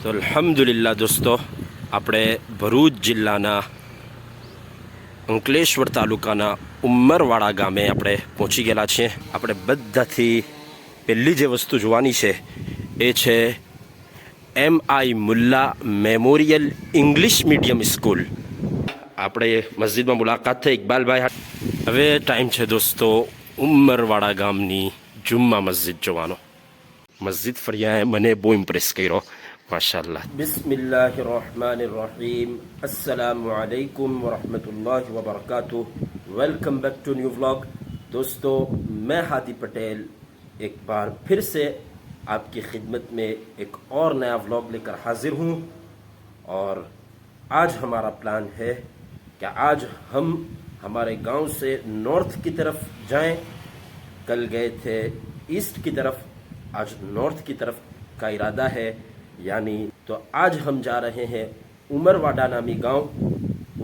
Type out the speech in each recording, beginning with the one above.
તો અલ્હમ્દુલિલ્લાહ દોસ્તો, આપણે ભરૂચ જિલ્લાના અંકલેશ્વર તાલુકાના ઉમરવાડા ગામે આપણે પહોંચી ગયેલા છીએ. આપણે બધાથી પહેલી જે વસ્તુ જોવાની છે એ છે MI Mulla memorial English medium school. આપણે મસ્જિદમાં મુલાકાત થઈ ઇકબાલભાઈ. હવે ટાઈમ છે દોસ્તો ઉમરવાડા ગામની જુમ્મા મસ્જિદ જોવાનો. મસ્જિદ ફરિયાએ મને બહુ ઇમ્પ્રેસ કર્યો, માશાઅલ્લાહ. બિસ્મિલ્લાહિર્રહમાનિર્રહીમ. अस्सलामु अलैकुम वरहमतुल्लाहि वबरकातुह. Welcome back to new vlog. दोस्तों, मैं हादी पटेल एक बार फिर से आपकी खिदमत में एक और नया व्लॉग लेकर हाजिर हूँ. और आज हमारा प्लान है कि आज हम हमारे गांव से नॉर्थ की तरफ जाएं. कल गए थे ईस्ट की तरफ, आज नॉर्थ की तरफ का इरादा है. यानी तो आज हम जा रहे हैं उमरवाड़ा नामी गांव.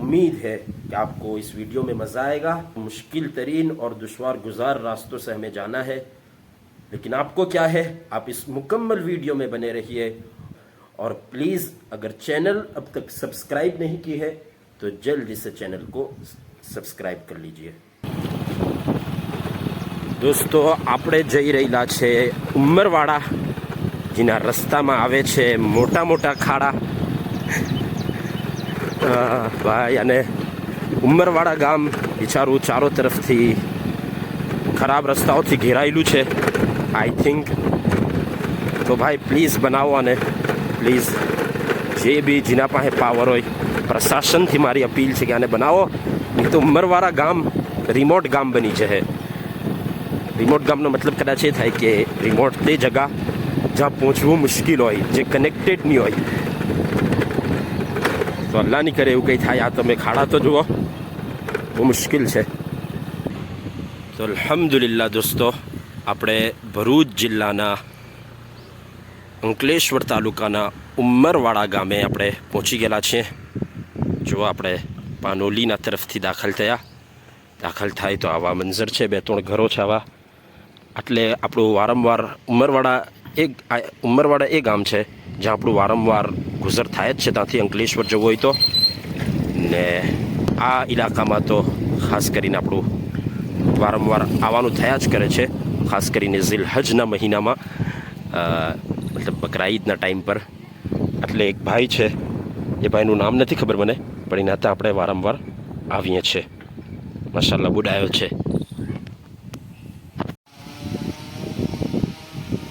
उम्मीद है कि आपको इस वीडियो में मज़ा आएगा. मुश्किल तरीन और दुश्वार गुजार रास्तों से हमें जाना है, लेकिन आपको क्या है, आप इस मुकम्मल वीडियो में बने रहिए. और प्लीज़ अगर चैनल अब तक सब्सक्राइब नहीं की है तो जल्दी से चैनल को सब्सक्राइब कर लीजिए. दोस्तों, આપણે જઈ રહેલા છે ઉમરવાડા, જેના રસ્તામાં આવે છે મોટા મોટા ખાડા. ભાઈ, અને ઉમરવાડા ગામ બિચારું ચારો તરફથી ખરાબ રસ્તાઓથી ઘેરાયેલું છે આઈ થિંક. તો ભાઈ પ્લીઝ બનાવો, અને પ્લીઝ જે બી જેના પાસે પાવર હોય પ્રશાસનથી મારી અપીલ છે કે આને બનાવો, નહીં તો ઉમરવાડા ગામ રિમોટ ગામ બની જશે. રિમોટ ગામનો મતલબ કદાચ એ થાય કે રિમોટ તે જગા જ્યાં પહોંચવું મુશ્કેલ હોય, જે કનેક્ટેડ નહીં હોય. તો અલ્લાહ નહીં કરે એવું કંઈ થાય. આ તમે ખાડા તો જુઓ, બહુ મુશ્કેલ છે. તો અલ્હમ્દુલિલ્લાહ દોસ્તો, આપણે ભરૂચ જિલ્લાના અંકલેશ્વર તાલુકાના ઉમરવાડા ગામે આપણે પહોંચી ગયેલા છીએ. જો આપણે પાનોલીના તરફથી દાખલ થાય તો આવા મંઝર છે. 2-3 ઘરો છે આવા. એટલે આપણું વારંવાર ઉમરવાડા એ ગામ છે જ્યાં આપણું વારંવાર ગુજર થાય જ છે. ત્યાંથી અંકલેશ્વર જવું હોય તો. ને આ ઇલાકામાં તો ખાસ કરીને આપણું વારંવાર આવવાનું થયા જ કરે છે, ખાસ કરીને ઝિલહજના મહિનામાં, મતલબ બકરા ઈદના ટાઈમ પર. એટલે એક ભાઈ છે, એ ભાઈનું નામ નથી ખબર મને, પણ એના ત્યાં આપણે વારંવાર આવીએ છીએ. માશાલ્લાહ, બુડાયો છે.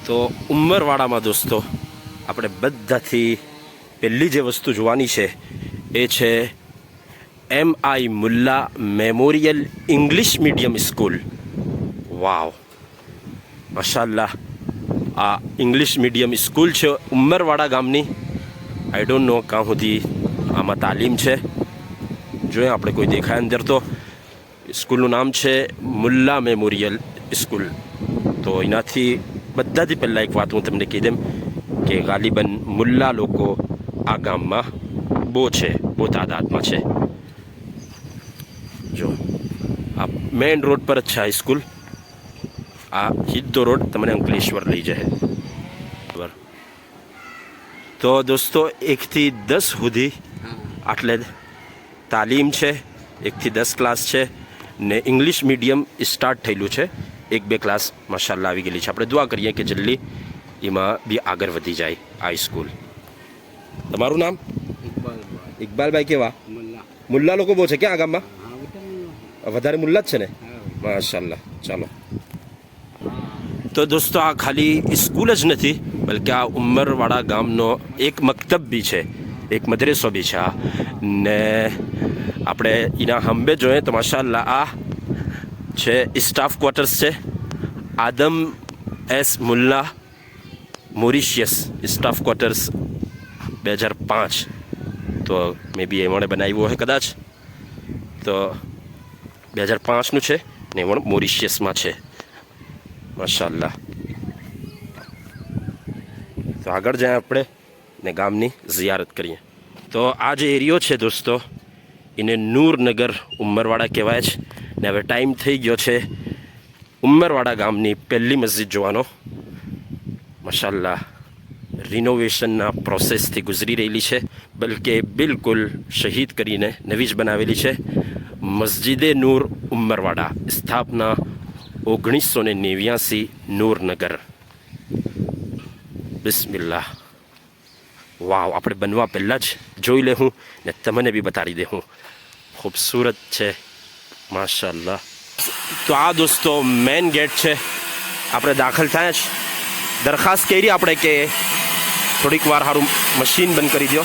તો ઉમરવાડામાં દોસ્તો, આપણે બધાથી પહેલી જે વસ્તુ જોવાની છે એ છે MI Mulla memorial English medium school. Wow, માશાલ્લાહ, આ ઇંગ્લિશ મીડિયમ સ્કૂલ છે ઉમરવાડા ગામની. આઈ ડોન્ટ નો કાં સુધી આમાં તાલીમ છે. જોઈએ આપણે કોઈ દેખાય અંદર તો. સ્કૂલનું નામ છે મુલ્લા મેમોરિયલ સ્કૂલ. તો એનાથી બધાથી પહેલાં એક વાત હું તમને કહી દઉં કે ગાલિબન મુલ્લા લોકો આ ગામમાં બહુ તાદાદમાં છે. જો આ મેઇન રોડ પર જ છે આ સ્કૂલ. આ સીધો રોડ તમને અંકલેશ્વર લઈ જાય. બરાબર. તો દોસ્તો, 1 થી 10 સુધી આટલે તાલીમ છે. 1 થી 10 ક્લાસ છે ને ઇંગ્લિશ મીડિયમ સ્ટાર્ટ થયેલું છે. 1-2 ક્લાસ માશાલ્લાહ આવી ગયેલી છે. આપણે દુઆ કરીએ કે જલ્દી એમાં બી આગળ વધી જાય આ સ્કૂલ. તમારું નામ? ઇકબાલભાઈ. કેવા મુલ્લા લોકો બહુ છે ક્યાં આ ગામમાં? વધારે મુલ્લા જ છે ને? માશાલ્લાહ. ચાલો. તો દોસ્તો, આ ખાલી સ્કૂલ જ નથી, બલકે આ ઉમરવાડા ગામનો એક મકતબ બી છે, એક મદરેસો બી છે. ને આપણે એના હંબે જોઈએ તો માશાલ્લાહ આ છે સ્ટાફ ક્વાર્ટર્સ છે. Adam S Mulla Mauritius staff quarters 2005. તો મે બી એમણે બનાવ્યું હોય કદાચ. તો 2005નું છે ને એમણે મોરિશિયસમાં છે. માશાલ્લાહ. તો આગળ જાય આપણે ને ગામની ઝિયારત કરીએ. તો આ જે એરિયો છે દોસ્તો, એને નૂરનગર ઉમરવાડા કહેવાય છે. ને હવે ટાઈમ થઈ ગયો છે ઉમરવાડા ગામની પહેલી મસ્જિદ જોવાનો. માશાલ્લાહ, રિનોવેશનના પ્રોસેસથી ગુજરી રહેલી છે, બલકે બિલકુલ શહીદ કરીને નવી જ બનાવેલી છે. મસ્જિદે નૂર ઉમરવાડા, સ્થાપના 1989, નૂરનગર. બિસ્મિલ્લાહ. વાવ, આપણે બનવા પહેલાં જ જોઈ લે હું ને તમને બી બતાવી દે હું. ખૂબસૂરત છે માશાઅલ્લાહ. તો આ દોસ્તો મેન ગેટ છે. આપણે દાખલ થયા જ દરખાસ્ત કરી આપણે કે થોડીક વાર સારું મશીન બંધ કરી દો,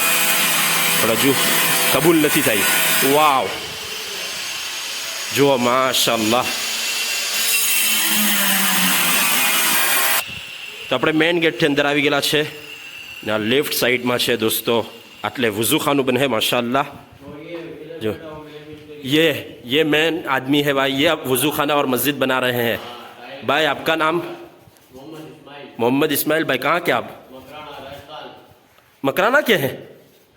પણ હજુ કબૂલ નથી થઈ. વાવ, જુઓ માશાઅલ્લાહ. તો આપણે મેન ગેટથી અંદર આવી ગયેલા છે ને આ લેફ્ટ સાઈડમાં છે દોસ્તો આટલે વઝૂખાનું બને है माशाअल्लाह. जो ये मेन आदमी है भाई, ये वज़ू खाना और मस्जिद बना रहे हैं. भाई आपका नाम? मोहम्मद इस्माइल. भाई कहाँ के आप? मकराना के हैं?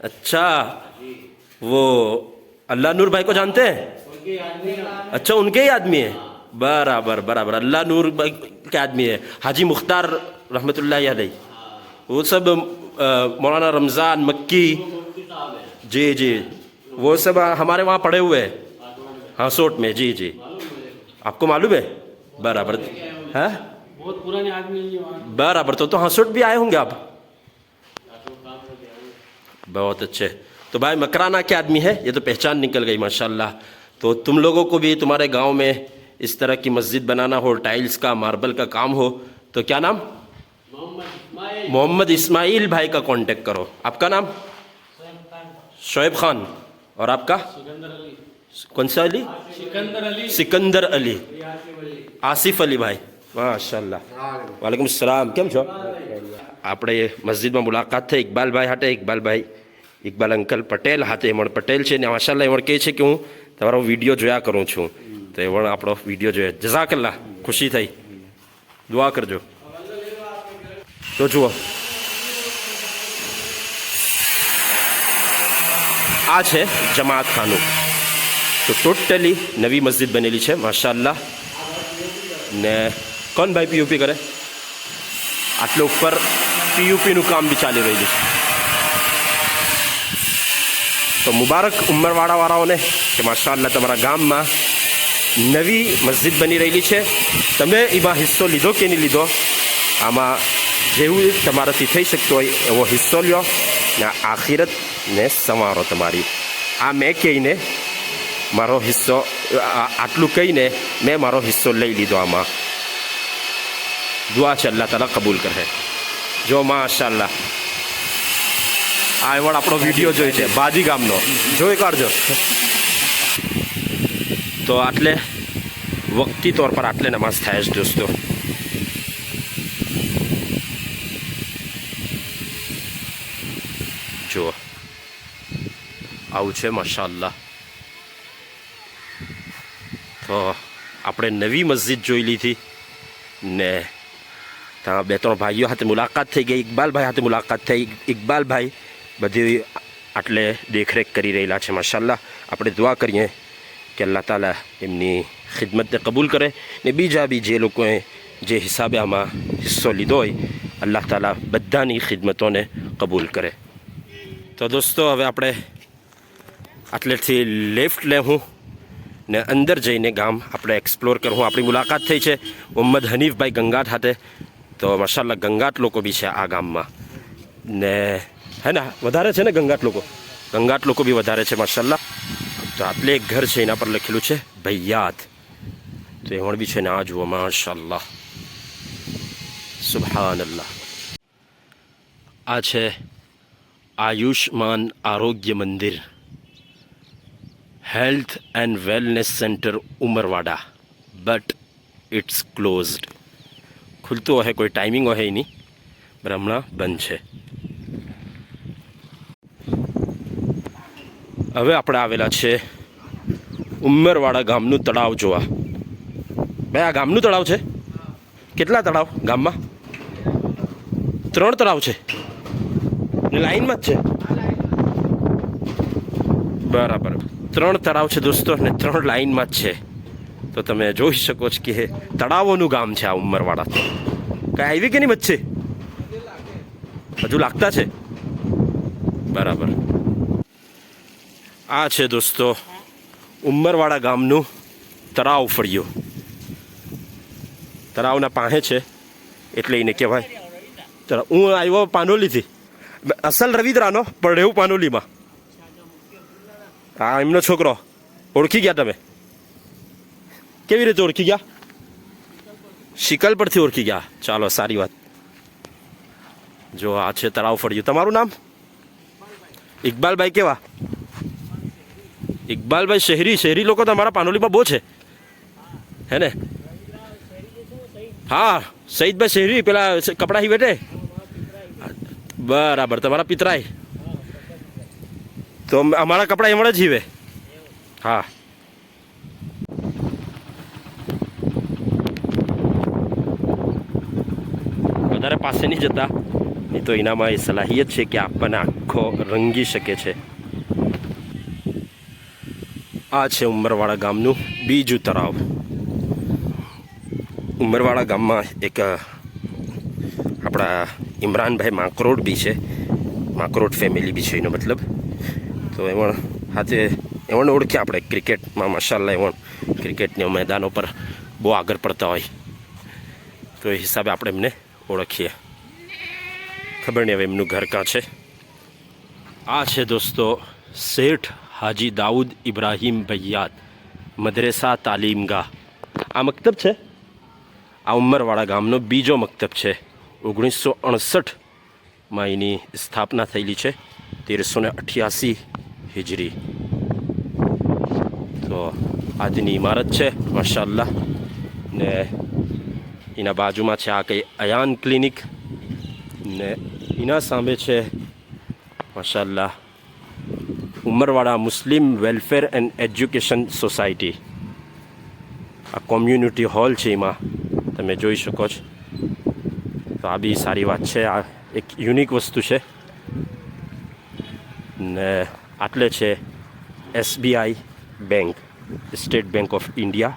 अच्छा, वो अल्लाह नूर भाई को जानते हैं? अच्छा, उनके ही आदमी है. बराबर बराबर, अल्लाह नूर भाई के आदमी है. हाजी मुख्तार रहमतुल्लाह अलैह, वो सब मौलाना रमज़ान मक्की, जी जी, वो सब हमारे वहाँ पढ़े हुए हैं हासोट में. जी जी, आपको मालूम है? बराबर है, बहुत पुराने आदमी. बराबर, तो हासोट भी आए होंगे आप? बहुत अच्छे. तो भाई मकराना के आदमी है, ये तो पहचान निकल गई माशाल्लाह. तो तुम लोगों को भी तुम्हारे गांव में इस तरह की मस्जिद बनाना हो, टाइल्स का मार्बल का काम हो, तो क्या नाम? मोहम्मद इस्माइल भाई का कांटेक्ट करो. आपका नाम? शोएब खान. और आपका? कौन सा अली? सिकंदर अली. आसिफ अली भाई, माशाल्लाह. वालेकुम सलाम. કેમ છો? આપણે મસ્જિદમાં મુલાકાત થઈ ઇકબાલભાઈ હાટે. ઇકબાલ અંકલ પટેલ હાથે એમણ પટેલ છે ને માશાલ્લાહ એમણ કહે છે કે હું તમારો વિડીયો જોયા કરું છું, તો એમણ આપણો વિડીયો જોયા. જઝાકલ્લાહ, ખુશી થઈ. દુઆ કરજો. તો જુઓ આ છે જમાત ખાનું. તો ટોટલી નવી મસ્જિદ બનેલી છે માશાઅલ્લાહ. ને કોણ ભાઈ પીયુપી કરે? આટલે ઉપર પીયુપીનું કામ બી ચાલી રહેલું છે. તો મુબારક ઉમરવાડાવાળાઓને કે માશાઅલ્લાહ તમારા ગામમાં નવી મસ્જિદ બની રહેલી છે. તમે એમાં હિસ્સો લીધો કે નહીં લીધો, આમાં જેવું તમારાથી થઈ શકતો હોય એવો હિસ્સો લ્યો ને આખિરતને સંવારો તમારી. આ મેં કહીને મારો હિસ્સો આટલું કહીને મેં મારો હિસ્સો લઈ લીધો. આમાં દુઆ છે અલ્લાહ તાલા કબૂલ કરે. જો માશાઅલ્લાહ, આ એવડ આપણો વિડીયો જોઈ છે બાજી ગામનો, જોઈ કાઢજો. તો આટલે વક્તી તौर પર આટલે નમાઝ થાય છે દોસ્તો. જુઓ આવું છે માશાઅલ્લાહ. તો આપણે નવી મસ્જિદ જોઈ લીધી ને ત્યાં બે ત્રણ ભાઈઓ સાથે મુલાકાત થઈ ગઈ. ઇકબાલભાઈ સાથે મુલાકાત થઈ. ઇકબાલભાઈ બધી આટલે દેખરેખ કરી રહેલા છે માશાઅલ્લાહ. આપણે દુઆ કરીએ કે અલ્લાહ તાલા એમની ખિદમતને કબૂલ કરે ને બીજા બી જે લોકોએ જે હિસાબે આમાં હિસ્સો લીધો હોય અલ્લાહ તાલા બધાની ખિદમતોને કબૂલ કરે. તો દોસ્તો હવે આપણે આટલેથી લેફ્ટ લેવું ને અંદર જઈને ગામ આપણે એક્સપ્લોર કરવું. આપણી મુલાકાત થઈ છે મોહમ્મદ હનીફભાઈ ગંગાટ સાથે. તો માશાઅલ્લાહ ગંગાટ લોકો બી છે આ ગામમાં ને, હે ને વધારે છે ને ગંગાટ લોકો બી વધારે છે માશાઅલ્લાહ. તો આટલે એક ઘર છે એના પર લખેલું છે ભૈયાત. તો એવણ બી છે ને આ જુઓ માશાઅલ્લાહ, સુબહાનલ્લાહ. આ છે Ayushman Arogya Mandir, health and wellness centre Umarwada, but it's closed. ખુલતું હોય કોઈ ટાઈમિંગ હોય એની, પણ હમણાં બંધ છે. હવે આપણે આવેલા છે ઉમરવાડા ગામનું તળાવ જોવા. ભાઈ આ ગામનું તળાવ છે? કેટલા તળાવ ગામમાં? 3 તળાવ છે ને લાઈનમાં જ છે. બરાબર, 3 તળાવ છે દોસ્તો ને 3 લાઈનમાં જ છે. તો તમે જોઈ શકો છો કે તળાવોનું ગામ છે આ ઉમરવાડા. તો કઈ હાઈવે કે નહીં વચ્ચે? હજુ લાગતા છે બરાબર. આ છે દોસ્તો ઉંમરવાડા ગામનું તળાવ ફળિયું. તળાવના પાસે છે એટલે એને કહેવાય તળાવ. હું આવ્યો પાનોલીથી, અસલ રવિદ્રાનો પણ રહેવું પાનોલીમાં. હા, એમનો છોકરો. ઓળખી ગયા તમે? કેવી રીતે ઓળખી ગયા? શિકલ પરથી ઓળખી ગયા. ચાલો, સારી વાત. જો આ છે તળાવ ફળિયું. તમારું નામ? ઇકબાલભાઈ. કેવા? ઇકબાલભાઈ શહેરી. શહેરી લોકો તમારા પાનોલીમાં બહુ છે હે ને? હા, સઈદભાઈ શહેરી, પેલા કપડા હી બેઠે. બરાબર, તમારા પિતરાય. તો અમારા કપડા એમણે જ જીવે. હા, વધારે પાસે નહીં જતા, નહીં તો એનામાં એ સલાહિયત છે કે આપણને આખો રંગી શકે છે. આ છે ઉંમરવાડા ગામનું બીજું તળાવ. ઉંમરવાડા ગામમાં એક આપણા ઇમરાનભાઈ માકરોડ બી છે. માકરોડ ફેમિલી બી છે એનો મતલબ. તો એમાં હાથે એમને ઓળખ્યા આપણે ક્રિકેટમાં. માશાલ્લાહ, એવણ ક્રિકેટના મેદાનો પર બહુ આગળ પડતા હોય, તો એ હિસાબે આપણે એમને ઓળખીએ. ખબર નહીં હવે એમનું ઘર કાં છે. આ છે દોસ્તો શેઠ હાજી દાઉદ ઇબ્રાહીમ ભૈયાત મદરેસા તાલીમગાહ. આ મકતબ છે. આ ઉંમરવાડા ગામનો બીજો મકતબ છે. 1968માં એની સ્થાપના થયેલી છે. 1388 હિજરી. તો આજની ઇમારત છે માશાલ્લાહ. ને એના બાજુમાં છે આ કંઈ અયાન ક્લિનિક, ને એના સામે છે માશાલ્લાહ ઉંમરવાડા મુસ્લિમ વેલફેર એન્ડ એજ્યુકેશન સોસાયટી. આ કોમ્યુનિટી હોલ છે, એમાં તમે જોઈ શકો છો. તો આ બી સારી વાત છે. આ એક યુનિક વસ્તુ છે. ને આટલે છે SBI bank, state bank of India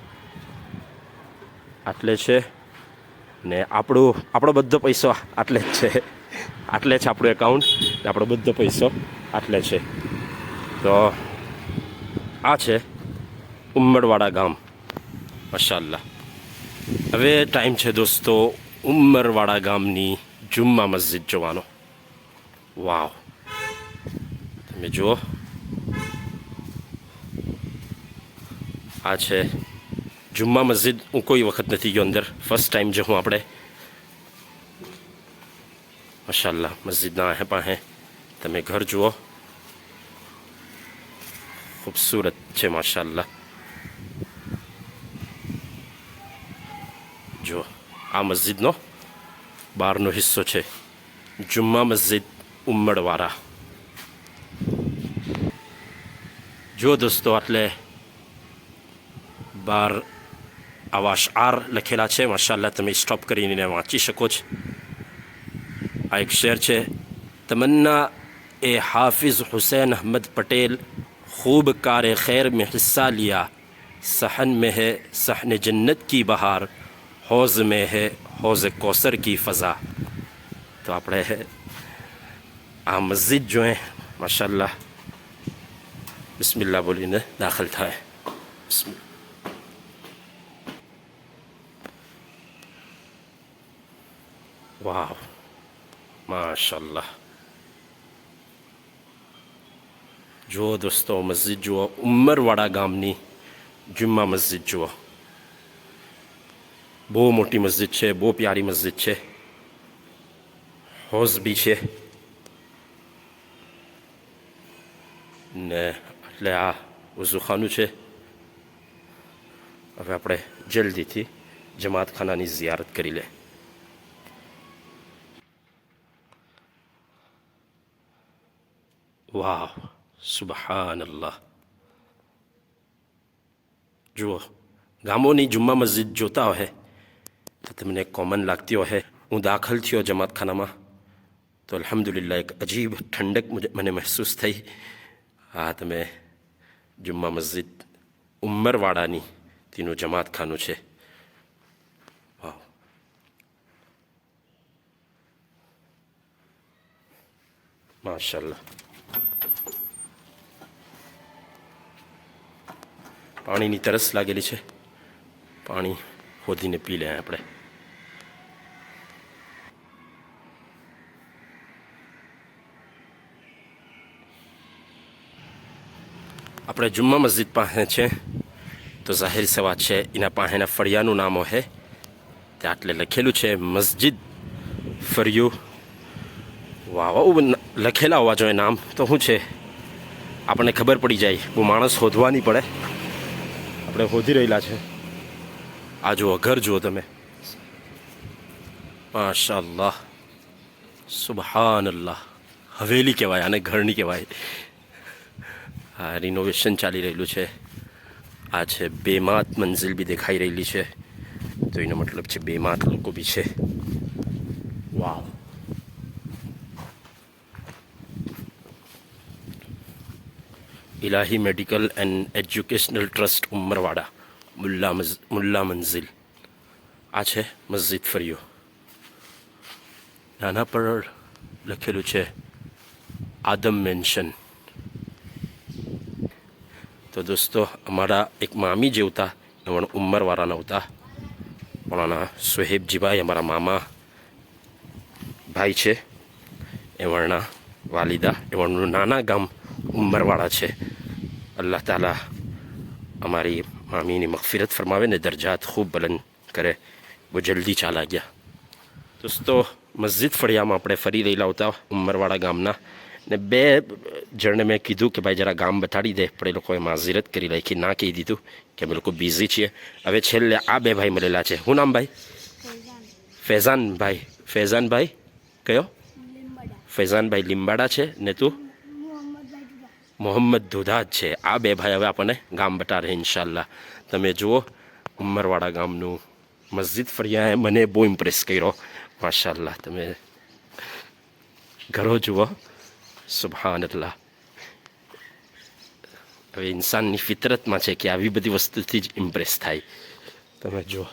આટલે છે. ને આપણો બધો પૈસો આટલે જ છે. આટલે છે આપણું એકાઉન્ટ. આપણો બધો પૈસો આટલે છે. તો આ છે ઉંમરવાડા ગામ માશાલ્લાહ. હવે ટાઈમ છે દોસ્તો ઉંમરવાડા ગામની જુમ્મા મસ્જિદ જોવાનો. વાવ, તમે જુઓ. આ છે જુમ્મા મસ્જિદ. હું કોઈ વખત નથી ગયો અંદર, ફર્સ્ટ ટાઈમ જો હું આપણે. માશાલ્લાહ, મસ્જિદના આહે પાસે તમે ઘર જુઓ, ખૂબસૂરત છે માશાલ્લાહ. જો આ મસ્જિદનો બહારનો હિસ્સો છે. જુમ્મા મસ્જિદ ઉંમરવાડા. જો દોસ્તો એટલે બહાર આવા અશઆર લખેલા છે માશાલ્લાહ. તમે સ્ટોપ કરીને વાંચી શકો છો. આ એક શેર છે. તમન્ના એ હાફિઝ હુસૈન અહમદ પટેલ खूब कार खैर में हिस्सा लिया, सहन में है सहन जन्नत की बहार, हौज़ में है हौज़ कौसर की फ़ज़ा. तो આપણે આ મસ્જિદ જોઈએ માશાલ્લાહ. બિસ્મિલ્લાહ બોલીને દાખલ થાય. વાહ, માશાલ્લાહ. જુઓ દોસ્તો મસ્જિદ જુઓ. ઉંમરવાડા ગામની જુમ્મા મસ્જિદ જુઓ. બહુ મોટી મસ્જિદ છે, બહુ પ્યારી મસ્જિદ છે. હૌઝ બી છે. ને એટલે આ વઝુખાનું છે. હવે આપણે જલ્દીથી જમાતખાનાની ઝિયારત કરી લે. વાહ, સુબહાનલ્લાહ. જુઓ, ગામોની જુમ્મા મસ્જિદ જોતા હોય તો તમને કોમન લાગતી હોય. હું દાખલ થયો જમાતખાનામાં તો અલ્હમ્દુલિલ્લાહ એક અજીબ ઠંડક મને મહેસૂસ થઈ. હા, તમે જુમ્મા મસ્જિદ ઉંમરવાડાની તેનું જમાતખાનું છે. વાહ, માશાલ્લાહ. પાણીની તરસ લાગેલી છે, પાણી શોધીને પી લે આપણે. આપણે જુમ્મા મસ્જિદ પાસે છે, તો જાહેર સે વાત છે, એના પાસેના ફળિયાનું નામ હે ત્યાં એટલે લખેલું છે મસ્જિદ ફળિયું. વાહ, લખેલા હોવા જોઈએ નામ તો શું છે આપણને ખબર પડી જાય, બહુ માણસ શોધવા નહીં પડે. આપણે શોધી રહેલા છે. આ જુઓ, ઘર જુઓ તમે, માશાઅલ્લાહ, સુબહાનલ્લાહ. હવેલી કહેવાય આને, ઘર નહીં કહેવાય. હા, રિનોવેશન ચાલી રહેલું છે. આ છે બેમાત મંઝિલ બી દેખાઈ રહેલી છે, તો એનો મતલબ છે બેમાત લોકો બી છે. Wow. Ilahi medical and educational trust Umarwada, Mulla Manzil. આ છે મસ્જિદ ફરિયો. નાના પર લખેલું છે આદમ મેન્શન. તો દોસ્તો, અમારા એક મામી જે હતા એમણે ઉંમરવાળાના હતા, પણ સોહેબજીભાઈ અમારા મામા ભાઈ છે, એમના વાલિદા, એમનું નાના ગામ ઉંમરવાળા છે. અલ્લાહ તાલા અમારી મામીની મગફિરત ફરમાવે ને દરજાત ખૂબ બુલંદ કરે. બહુ જલ્દી ચાલા ગયા. દોસ્તો, મસ્જિદ ફળિયામાં આપણે ફરી રહેલા હતા ઉંમરવાડા ગામના, ને બે જણને મેં કીધું કે ભાઈ જરા ગામ બતાડી દે, પણ એ લોકોએ માઝરત કરી રાખી, ના કહી દીધું કે અમે લોકો બિઝી છીએ. હવે છેલ્લે આ બે ભાઈ મળેલા છે. શું નામ ભાઈ? ફૈઝાનભાઈ. ફૈઝાનભાઈ કયો? ફૈઝાનભાઈ લીંબાડા છે, ને તું? મોહમ્મદ દુધાજ છે. આ બે ભાઈ હવે આપણને ગામ બતાડે ઇન્શાલ્લાહ. તમે જુઓ, ઉંમરવાડા ગામનું મસ્જિદ ફળિયાએ મને બહુ ઇમ્પ્રેસ કર્યો, માશાલ્લાહ. તમે ઘરો જુઓ, સુબહાનલ્લાહ. હવે ઇન્સાનની ફિતરતમાં છે કે આવી બધી વસ્તુથી જ ઇમ્પ્રેસ થાય. તમે જુઓ,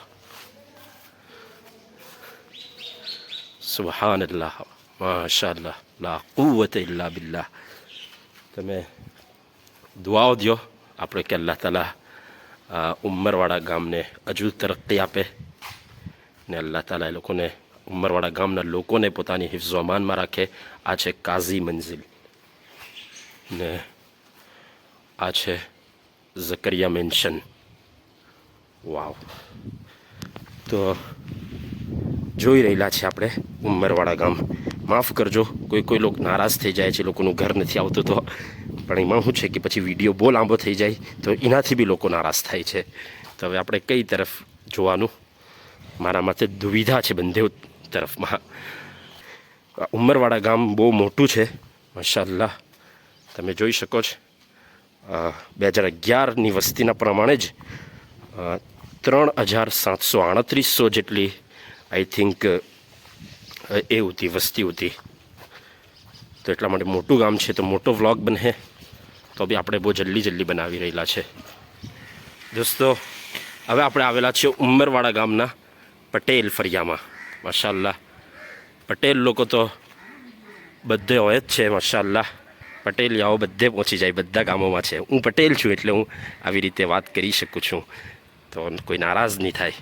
સુબહાનલ્લાહ, માશાલ્લાહ, લા કુવ્વત ઇલ્લા બિલ્લાહ. તમે દુઆઓ દો આપણે કે અલ્લાહ તાલા ઉંમરવાડા ગામને હજુ તરક્કી આપે, ને અલ્લાહ તાલા એ લોકોને, ઉંમરવાડા ગામના લોકોને પોતાની હિફ્ઝો અમાનમાં રાખે. આ છે કાઝી મંઝિલ, ને આ છે ઝકરિયા મેન્શન. વાવ. તો જોઈ રહેલા છે આપણે ઉંમરવાડા ગામ. માફ કરજો, કોઈ લોકો નારાજ થઈ જાય છે, લોકોનું ઘર નથી આવતું તો, પણ એમાં શું છે કે પછી વિડીયો બહુ લાંબો થઈ જાય તો એનાથી બી લોકો નારાજ થાય છે. તો હવે આપણે કઈ તરફ જોવાનું, મારા માટે દુવિધા છે બંને તરફમાં. ઉંમરવાડા ગામ બહુ મોટું છે, માશાઅલ્લાહ. તમે જોઈ શકો છો, 2011ની વસ્તીના પ્રમાણે જ 3,738 જેટલી આઈ થિંક એ હતી વસ્તી હતી. તો એટલા માટે મોટું ગામ છે, તો મોટો વ્લોગ બને તો બી આપણે બહુ જલ્દી બનાવી રહેલા છે. દોસ્તો, હવે આપણે આવેલા છીએ ઉંમરવાડા ગામના પટેલ ફળિયામાં. માશાઅલ્લાહ, પટેલ લોકો તો બધે હોય જ છે, માશાઅલ્લાહ. પટેલિયાઓ બધે પહોંચી જાય, બધા ગામોમાં છે. હું પટેલ છું એટલે હું આવી રીતે વાત કરી શકું છું, તો કોઈ નારાજ નહીં થાય.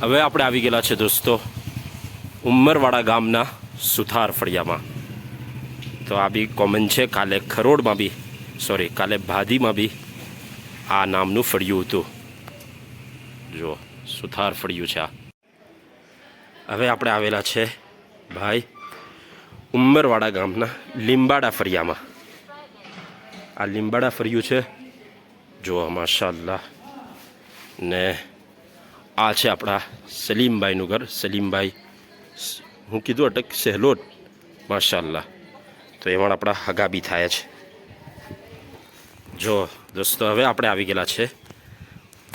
હવે આપણે આવી ગયેલા છે દોસ્તો ઉંમરવાડા ગામના સુથાર ફળિયામાં. તો આ બી કોમન છે, કાલે ખરોડમાં બી, કાલે ભાદીમાં બી આ નામનું ફળિયું હતું. જો સુથાર ફળિયું છે આ. હવે આપણે આવેલા છે ભાઈ ઉંમરવાડા ગામના લીંબાડા ફળિયામાં. આ લીંબાડા ફળિયું છે, જો માશાઅલ્લાહ. ને આ છે આપણા સલીમભાઈનું ઘર. સલીમભાઈ, હું કીધું અટક સહેલોટ, માશાઅલ્લાહ. તો એમાં આપણા હગા બી થાય છે. જો દોસ્તો, હવે આપણે આવી ગયેલા છે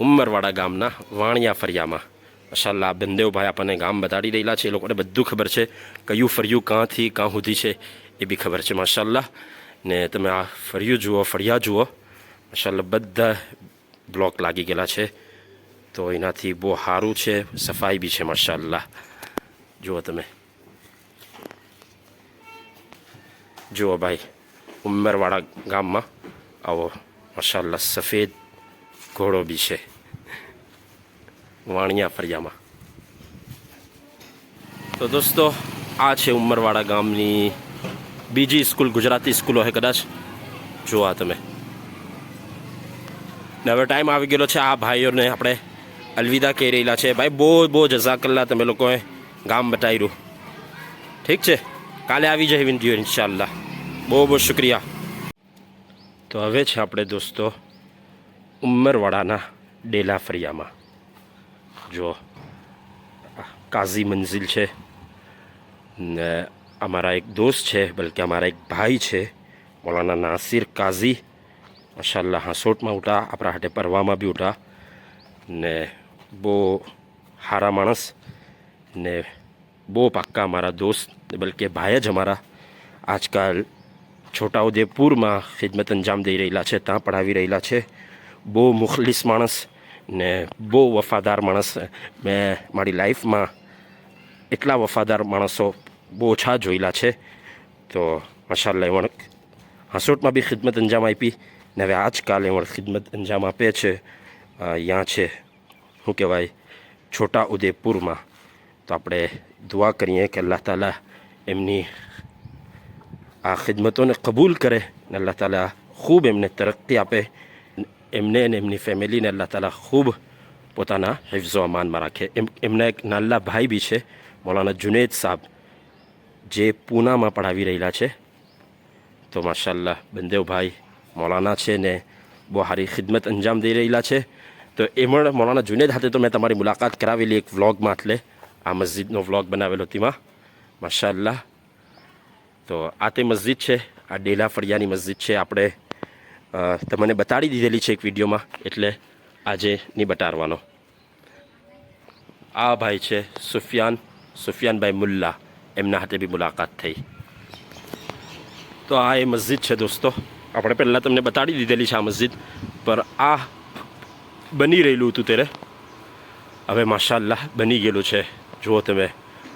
ઉંમરવાડા ગામના વાણિયા ફળિયામાં. માશાઅલ્લાહ, બંદેવભાઈ આપણને ગામ બતાડી રહેલા છે. એ લોકોને બધું ખબર છે, કયું ફળિયું ક્યાંથી ક્યાં સુધી છે એ બી ખબર છે, માશાઅલ્લાહ. ને તમે આ ફળિયું જુઓ, ફળિયા જુઓ, માશાઅલ્લાહ. બધા બ્લોક લાગી ગયેલા છે, તો એનાથી બહુ સારું છે, સફાઈ બી છે, માશાઅલ્લાહ. જુઓ તમે, જુઓ ભાઈ ઉંમરવાડા ગામમાં આવો માશાલ્લાહ સફેદ ઘોડો બી છે વાણિયા ફળિયામાં. તો દોસ્તો આ છે ઉંમરવાડા ગામની બીજી સ્કૂલ, ગુજરાતી સ્કૂલો છે કદાચ. જુઓ તમે. ને હવે ટાઈમ આવી ગયેલો છે આ ભાઈઓને આપણે અલવિદા કહી રહેલા છે. ભાઈ બહુ જઝાકલ્લા, તમે લોકોએ ગામ બતાવ્યું. ઠીક છે, કાલે આવી જાય વિડીયો ઇન્શાલ્લાહ. બહુ શુક્રિયા. તો હવે છે આપણે દોસ્તો ઉંમરવાડાના ડેલા ફળિયામાં. જો કાઝી મંઝિલ છે ને અમારા એક દોસ્ત છે, બલકે અમારા એક ભાઈ છે મૌલાના નાસિર કાઝી. માશાલ્લાહ હાંસોટમાં ઉઠા, આપણા હાટે પરવામાં બી ઉઠા ને બહુ સારા માણસ ને બહુ પાક્કા અમારા દોસ્ત, બલકે ભાઈ જ અમારા. આજકાલ છોટાઉદેપુરમાં ખિદમત અંજામ દઈ રહેલા છે, ત્યાં પઢાવી રહેલા છે. બહુ મુખલિસ માણસ ને બહુ વફાદાર માણસ. મેં મારી લાઈફમાં એટલા વફાદાર માણસો બહુ ઓછા જોયેલા છે. તો માશાલ્લાહ એવણ હાંસોટમાં બી ખિદમત અંજામ આપી ને હવે આજકાલ એવણ ખિદમત અંજામ આપે છે. અહીંયા છે શું કહેવાય છોટાઉદેપુરમાં. તો આપણે દુઆ કરીએ કે અલ્લાહ તાલા એમની આ ખિદમતોને કબૂલ કરે ને અલ્લાહ તાલા ખૂબ એમને તરક્કી આપે, એમને અને એમની ફેમિલીને અલ્લાહ તાલા ખૂબ પોતાના હિફ્ઝો અમાનમાં રાખે. એમના એક નાના ભાઈ બી છે મૌલાના જુનેદ સાહેબ, જે પૂનામાં પઢાવી રહેલા છે. તો માશાલ્લાહ બંદેવ ભાઈ મૌલાના છે ને બહુ સારી ખિદમત અંજામ દઈ રહેલા છે. તો એમાં મૌલાના જુનેદ હાથે તો મેં તમારી મુલાકાત કરાવેલી એક વ્લોગમાં, એટલે આ મસ્જિદનો વ્લોગ બનાવેલો તેમાં માશાલ્લાહ. તો આ તે મસ્જિદ છે, આ ડેલા ફળિયાની મસ્જિદ છે. આપણે તમને બતાડી દીધેલી છે એક વિડીયોમાં, એટલે આજે નહીં બતાડવાનો. આ ભાઈ છે સુફિયાનભાઈ મુલ્લા, એમના હાથે બી મુલાકાત થઈ. તો આ એ મસ્જિદ છે દોસ્તો. આપણે પહેલાં તમને બતાડી દીધેલી છે આ મસ્જિદ, પર આ બની રહેલું હતું ત્યારે, હવે માશાલ્લાહ બની ગયેલું છે. જુઓ તમે,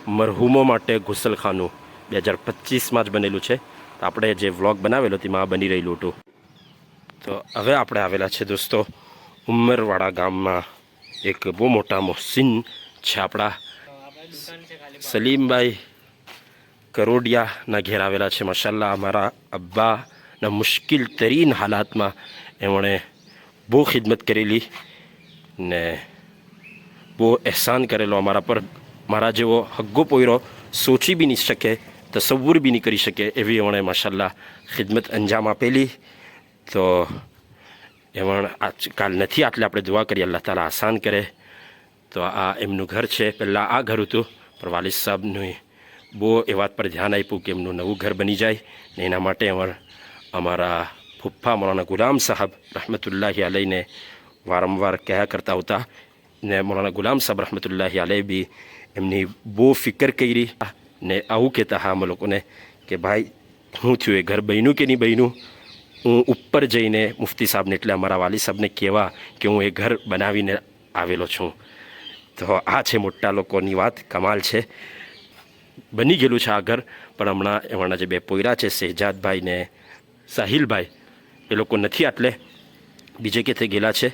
મરહૂમો માટે ગુસલખાનું 2025માં જ બનેલું છે. તો આપણે જે વ્લોગ બનાવેલો તેમાં બની રહેલું હતું. તો હવે આપણે આવેલા છે દોસ્તો ઉંમરવાડા ગામમાં. એક બહુ મોટા મોહસિન છે આપણા સલીમભાઈ કરોડિયાના ઘેર આવેલા છે. માશાલ્લાહ અમારા અબ્બાના મુશ્કેલ તરીન હાલાતમાં એમણે બહુ ખિદમત કરેલી ને બહુ એહસાન કરેલો અમારા પર. મારા જેવો હગ્ગો પોયરો સોચી બી નહીં શકે, તસવ્વુર બી નહીં કરી શકે એવી એમણે માશાલ્લાહ ખિદમત અંજામ આપેલી. તો એમણ આજકાલ નથી, આટલે આપણે દુઆ કરીએ અલ્લાહ તાલા આસાન કરે. તો આ એમનું ઘર છે. પહેલાં આ ઘર હતું, પણ વાલિદ સાહેબનું બહુ એ વાત પર ધ્યાન આપ્યું કે એમનું નવું ઘર બની જાય ને એના માટે અમારા ફુફ્ફા મૌલાના ગુલામ સાહેબ રહમતુલ્લાહી અલૈને વારંવાર કહ્યા કરતા હતા. ને મૌલાના ગુલામ સાહેબ રહમતુલ્લાહી અલૈ બી એમની બહુ ફિકર કરી ને આવું કહેતા હા અમે લોકોને કે ભાઈ શું થયું, એ ઘર બન્યું કે નહીં બન્યું. હું ઉપર જઈને મુફ્તી સાહેબને, એટલે અમારા વાલી સાહેબને કહેવા કે હું એ ઘર બનાવીને આવેલો છું. તો આ છે મોટા લોકોની વાત, કમાલ છે. બની ગયેલું છે આ ઘર, પણ હમણાં એમના જે બે પોયરા છે શહેજાદભાઈ ને સાહિલભાઈ, એ લોકો નથી, આટલે બીજે કે થઈ ગયેલા છે.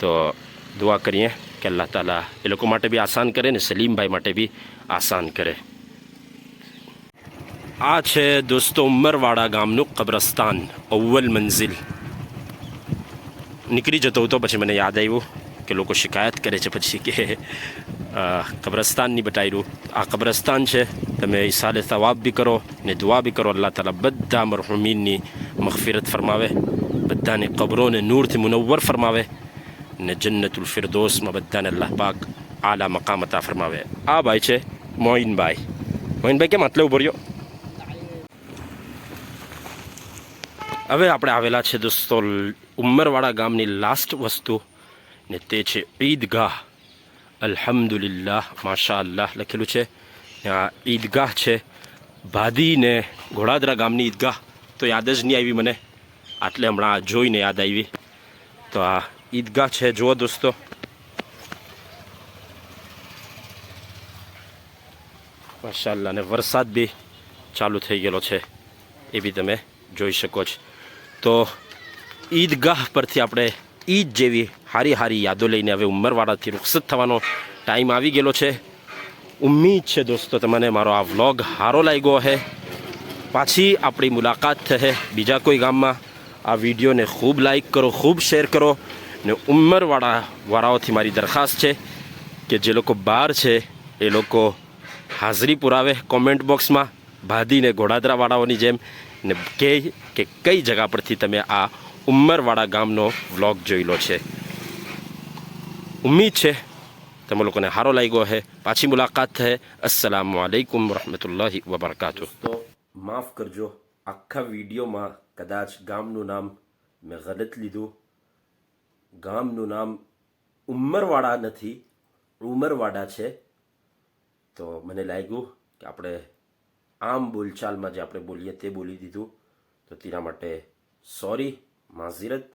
તો દુઆ કરીએ કે અલ્લાહ તાલા એ લોકો માટે બી આસાન કરે ને સલીમભાઈ માટે બી આસાન કરે. આ છે દોસ્તો ઉંમરવાડા ગામનું કબ્રસ્તાન, અવ્વલ મંઝિલ. નીકળી જતો હતો પછી મને યાદ આવ્યું કે લોકો શિકાયત કરે છે પછી કે કબ્રસ્તાન નહીં બતાવ્યું. આ કબ્રસ્તાન છે, તમે ઈસાલે સવાબ બી કરો ને દુઆ બી કરો. અલ્લાહ તાલા બધા મરહુમીનની મગફિરત ફરમાવે, બધાને કબરોને નૂરથી મુનવ્વર ફરમાવે ને જન્નતુલ ફિરદોસમાં બધાને અલ્લાહ પાક આલા મકામ અતા ફરમાવે. આ ભાઈ છે મોઇનભાઈ કેમ આટલે ઉભો રહ્યો? હવે આપણે આવેલા છે દોસ્તો ઉંમરવાડા ગામની લાસ્ટ વસ્તુ ને તે છે ઈદગાહ. અલ્હમ્દુલિલ્લાહ માશાઅલ્લાહ લખેલું છે. આ ઈદગાહ છે, ભાદી ને ઘોડાદરા ગામની ઈદગાહ તો યાદ જ નહીં આવી મને, આટલે હમણાં જોઈને યાદ આવી. તો આ ઈદગાહ છે, જુઓ દોસ્તો. માશાઅલ્લાહ, ને વરસાદ બી ચાલુ થઈ ગયેલો છે એ બી તમે જોઈ શકો છો. તો ઈદગાહ પરથી આપણે ઈદ જેવી હારી હારી યાદો લઈને હવે ઉંમરવાડાથી રૂખસત થવાનો ટાઈમ આવી ગયેલો છે. ઉમ્મીદ છે દોસ્તો તમને મારો આ વ્લોગ સારો લાગ્યો હે. પાછી આપણી મુલાકાત થશે બીજા કોઈ ગામમાં. આ વિડીયોને ખૂબ લાઈક કરો, ખૂબ શેર કરો. ને ઉંમરવાળાઓથી મારી દરખાસ્ત છે કે જે લોકો બહાર છે એ લોકો હાજરી પુરાવે કોમેન્ટ બોક્સમાં ભાદીને ઘોડાદરાવાળાઓની જેમ, ને કહે કે કઈ જગા પરથી તમે આ ઉંમરવાડા ગામનો વ્લોગ જોયેલો છે. ઉમ્મીદ છે તમે લોકોને સારો લાગ્યો હે. પાછી મુલાકાત થાય. અસ્સલામુ અલૈકુમ વરહમતુલ્લાહિ વબરકાતુ. તો માફ કરજો, આખા વિડીયોમાં કદાચ ગામનું નામ મેં ગલત લીધું. ગામનું નામ ઉંમરવાડા નથી, ઉમરવાડા છે. તો મને લાગ્યું કે આપણે આમ બોલચાલમાં જે આપણે બોલીએ તે બોલી દીધું. તો તેના માટે સોરી, માઝીરત.